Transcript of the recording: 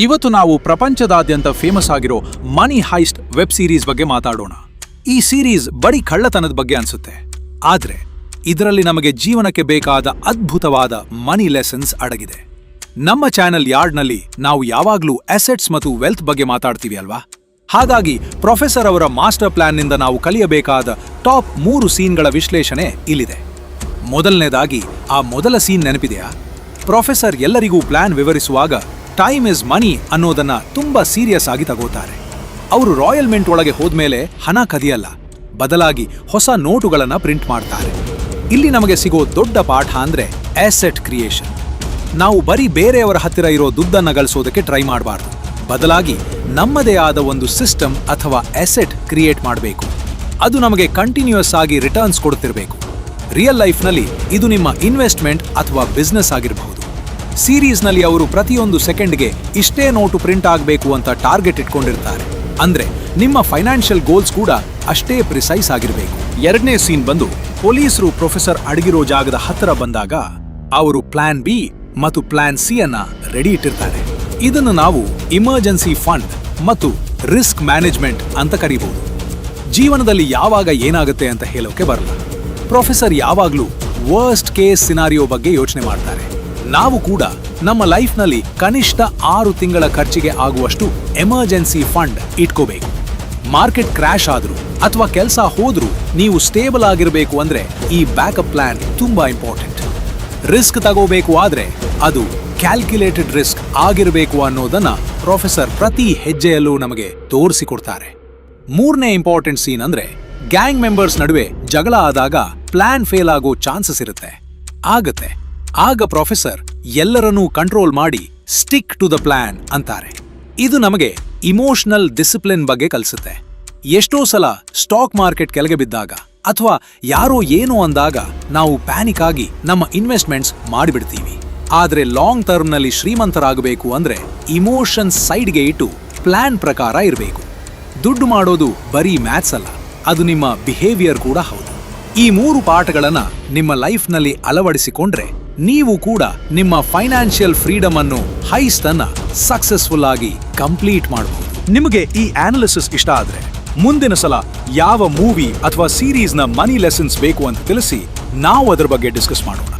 ಇವತ್ತು ನಾವು ಪ್ರಪಂಚದಾದ್ಯಂತ ಫೇಮಸ್ ಆಗಿರೋ ಮನಿ ಹೈಸ್ಟ್ ವೆಬ್ ಸೀರೀಸ್ ಬಗ್ಗೆ ಮಾತಾಡೋಣ. ಈ ಸೀರೀಸ್ ಬರೀ ಕಳ್ಳತನದ ಬಗ್ಗೆ ಅನ್ಸುತ್ತೆ, ಆದ್ರೆ ಇದರಲ್ಲಿ ನಮಗೆ ಜೀವನಕ್ಕೆ ಬೇಕಾದ ಅದ್ಭುತವಾದ ಮನಿ ಲೆಸನ್ಸ್ ಅಡಗಿದೆ. ನಮ್ಮ ಚಾನೆಲ್ ಯಾರ್ಡ್ನಲ್ಲಿ ನಾವು ಯಾವಾಗ್ಲೂ ಅಸೆಟ್ಸ್ ಮತ್ತು ವೆಲ್ತ್ ಬಗ್ಗೆ ಮಾತಾಡ್ತೀವಿ ಅಲ್ವಾ? ಹಾಗಾಗಿ ಪ್ರೊಫೆಸರ್ ಅವರ ಮಾಸ್ಟರ್ ಪ್ಲಾನ್ನಿಂದ ನಾವು ಕಲಿಯಬೇಕಾದ ಟಾಪ್ 3 ಸೀನ್ಗಳ ವಿಶ್ಲೇಷಣೆ ಇಲ್ಲಿದೆ. ಮೊದಲನೇದಾಗಿ, ಆ ಮೊದಲ ಸೀನ್ ನೆನಪಿದೆಯಾ? ಪ್ರೊಫೆಸರ್ ಎಲ್ಲರಿಗೂ ಪ್ಲಾನ್ ವಿವರಿಸುವಾಗ ಟೈಮ್ ಇಸ್ ಮನಿ ಅನ್ನೋದನ್ನ ತುಂಬಾ ಸೀರಿಯಸ್ ಆಗಿ ತಗೋತಾರೆ. ಅವರು ರಾಯಲ್ ಮಿಂಟ್ ಒಳಗೆ ಹೋದ್ಮೇಲೆ ಹಣ ಕದಿಯಲ್ಲ, ಬದಲಾಗಿ ಹೊಸ ನೋಟುಗಳನ್ನ ಪ್ರಿಂಟ್ ಮಾಡ್ತಾರೆ. ಇಲ್ಲಿ ನಮಗೆ ಸಿಗೋ ದೊಡ್ಡ ಪಾಠ ಅಂದ್ರೆ ಅಸೆಟ್ ಕ್ರಿಯೇಷನ್. ನಾವು ಬರೀ ಬೇರೆಯವರ ಹತ್ತಿರ ಇರೋ ದುಡ್ಡನ್ನ ಗಳಿಸೋದಕ್ಕೆ ಟ್ರೈ ಮಾಡಬಾರ್ದು, ಬದಲಾಗಿ ನಮ್ಮದೇ ಆದ ಒಂದು ಸಿಸ್ಟಮ್ ಅಥವಾ ಅಸೆಟ್ ಕ್ರಿಯೇಟ್ ಮಾಡಬೇಕು. ಅದು ನಮಗೆ ಕಂಟಿನ್ಯೂಯಸ್ ಆಗಿ ರಿಟರ್ನ್ಸ್ ಕೊಡುತ್ತಿರಬೇಕು. ರಿಯಲ್ ಲೈಫ್ನಲ್ಲಿ ಇದು ನಿಮ್ಮ ಇನ್ವೆಸ್ಟ್ಮೆಂಟ್ ಅಥವಾ ಬಿಸ್ನೆಸ್ ಆಗಿರಬಹುದು. ಸೀರೀಸ್ನಲ್ಲಿ ಅವರು ಪ್ರತಿಯೊಂದು ಸೆಕೆಂಡ್ಗೆ ಇಷ್ಟೇ ನೋಟು ಪ್ರಿಂಟ್ ಆಗಬೇಕು ಅಂತ ಟಾರ್ಗೆಟ್ ಇಟ್ಕೊಂಡಿರ್ತಾರೆ. ಅಂದ್ರೆ ನಿಮ್ಮ ಫೈನಾನ್ಷಿಯಲ್ ಗೋಲ್ಸ್ ಕೂಡ ಅಷ್ಟೇ ಪ್ರಿಸೈಸ್ ಆಗಿರಬೇಕು. ಎರಡನೇ ಸೀನ್ ಬಂದು, ಪೊಲೀಸರು ಪ್ರೊಫೆಸರ್ ಅಡಗಿರೋ ಜಾಗದ ಹತ್ತಿರ ಬಂದಾಗ ಅವರು ಪ್ಲಾನ್ ಬಿ ಮತ್ತು ಪ್ಲಾನ್ ಸಿ ಅನ್ನ ರೆಡಿ ಇಟ್ಟಿರ್ತಾರೆ. ಇದನ್ನು ನಾವು ಇಮರ್ಜೆನ್ಸಿ ಫಂಡ್ ಮತ್ತು ರಿಸ್ಕ್ ಮ್ಯಾನೇಜ್ಮೆಂಟ್ ಅಂತ ಕರೀಬಹುದು. ಜೀವನದಲ್ಲಿ ಯಾವಾಗ ಏನಾಗುತ್ತೆ ಅಂತ ಹೇಳೋಕೆ ಬರಲ್ಲ. ಪ್ರೊಫೆಸರ್ ಯಾವಾಗ್ಲೂ ವರ್ಸ್ಟ್ ಕೇಸ್ ಸಿನಾರಿಯೋ ಬಗ್ಗೆ ಯೋಚನೆ ಮಾಡ್ತಾರೆ. ನಾವು ಕೂಡ ನಮ್ಮ ಲೈಫ್ನಲ್ಲಿ ಕನಿಷ್ಠ 6 ತಿಂಗಳ ಖರ್ಚಿಗೆ ಆಗುವಷ್ಟು ಎಮರ್ಜೆನ್ಸಿ ಫಂಡ್ ಇಟ್ಕೋಬೇಕು. ಮಾರ್ಕೆಟ್ ಕ್ರ್ಯಾಶ್ ಆದ್ರೂ ಅಥವಾ ಕೆಲಸ ಹೋದ್ರೂ ನೀವು ಸ್ಟೇಬಲ್ ಆಗಿರಬೇಕು ಅಂದ್ರೆ ಈ ಬ್ಯಾಕಪ್ ಪ್ಲಾನ್ ತುಂಬಾ ಇಂಪಾರ್ಟೆಂಟ್. ರಿಸ್ಕ್ ತಗೋಬೇಕು ಆದ್ರೆ ಅದು ಕ್ಯಾಲ್ಕ್ಯುಲೇಟೆಡ್ ರಿಸ್ಕ್ ಆಗಿರಬೇಕು ಅನ್ನೋದನ್ನ ಪ್ರೊಫೆಸರ್ ಪ್ರತಿ ಹೆಜ್ಜೆಯಲ್ಲೂ ನಮಗೆ ತೋರಿಸಿಕೊಡ್ತಾರೆ. ಮೂರನೇ ಇಂಪಾರ್ಟೆಂಟ್ ಸೀನ್ ಅಂದ್ರೆ, ಗ್ಯಾಂಗ್ ಮೆಂಬರ್ಸ್ ನಡುವೆ ಜಗಳ ಆದಾಗ ಪ್ಲಾನ್ ಫೇಲ್ ಆಗೋ ಚಾನ್ಸಸ್ ಇರುತ್ತೆ. ಆಗ ಪ್ರೊಫೆಸರ್ ಎಲ್ಲರನ್ನೂ ಕಂಟ್ರೋಲ್ ಮಾಡಿ ಸ್ಟಿಕ್ ಟು ದ ಪ್ಲಾನ್ ಅಂತಾರೆ. ಇದು ನಮಗೆ ಇಮೋಷನಲ್ ಡಿಸಿಪ್ಲಿನ್ ಬಗ್ಗೆ ಕಲಿಸುತ್ತೆ. ಎಷ್ಟೋ ಸಲ ಸ್ಟಾಕ್ ಮಾರ್ಕೆಟ್ ಕೆಳಗೆ ಬಿದ್ದಾಗ ಅಥವಾ ಯಾರೋ ಏನೋ ಅಂದಾಗ ನಾವು ಪ್ಯಾನಿಕ್ ಆಗಿ ನಮ್ಮ ಇನ್ವೆಸ್ಟ್ಮೆಂಟ್ಸ್ ಮಾಡಿಬಿಡ್ತೀವಿ. ಆದ್ರೆ ಲಾಂಗ್ ಟರ್ಮ್ನಲ್ಲಿ ಶ್ರೀಮಂತರಾಗಬೇಕು ಅಂದ್ರೆ ಇಮೋಷನ್ಸ್ ಸೈಡ್ಗೆ ಇಟ್ಟು ಪ್ಲಾನ್ ಪ್ರಕಾರ ಇರಬೇಕು. ದುಡ್ಡು ಮಾಡೋದು ಬರೀ ಮ್ಯಾಥ್ಸ್ ಅಲ್ಲ, ಅದು ನಿಮ್ಮ ಬಿಹೇವಿಯರ್ ಕೂಡ ಹೌದು. ಈ 3 ಪಾಠಗಳನ್ನ ನಿಮ್ಮ ಲೈಫ್ನಲ್ಲಿ ಅಳವಡಿಸಿಕೊಂಡ್ರೆ ನೀವು ಕೂಡ ನಿಮ್ಮ ಫೈನಾನ್ಷಿಯಲ್ ಫ್ರೀಡಮ್ ಅನ್ನು ಹೈಸ್ಟ್ ಅನ್ನ ಸಕ್ಸಸ್ಫುಲ್ ಆಗಿ ಕಂಪ್ಲೀಟ್ ಮಾಡಬಹುದು. ನಿಮಗೆ ಈ ಅನಾಲಿಸಿಸ್ ಇಷ್ಟ ಆದ್ರೆ ಮುಂದಿನ ಸಲ ಯಾವ ಮೂವಿ ಅಥವಾ ಸೀರೀಸ್ನ ಮನಿ ಲೆಸನ್ಸ್ ಬೇಕು ಅಂತ ತಿಳಿಸಿ, ನಾವು ಅದರ ಬಗ್ಗೆ ಡಿಸ್ಕಸ್ ಮಾಡೋಣ.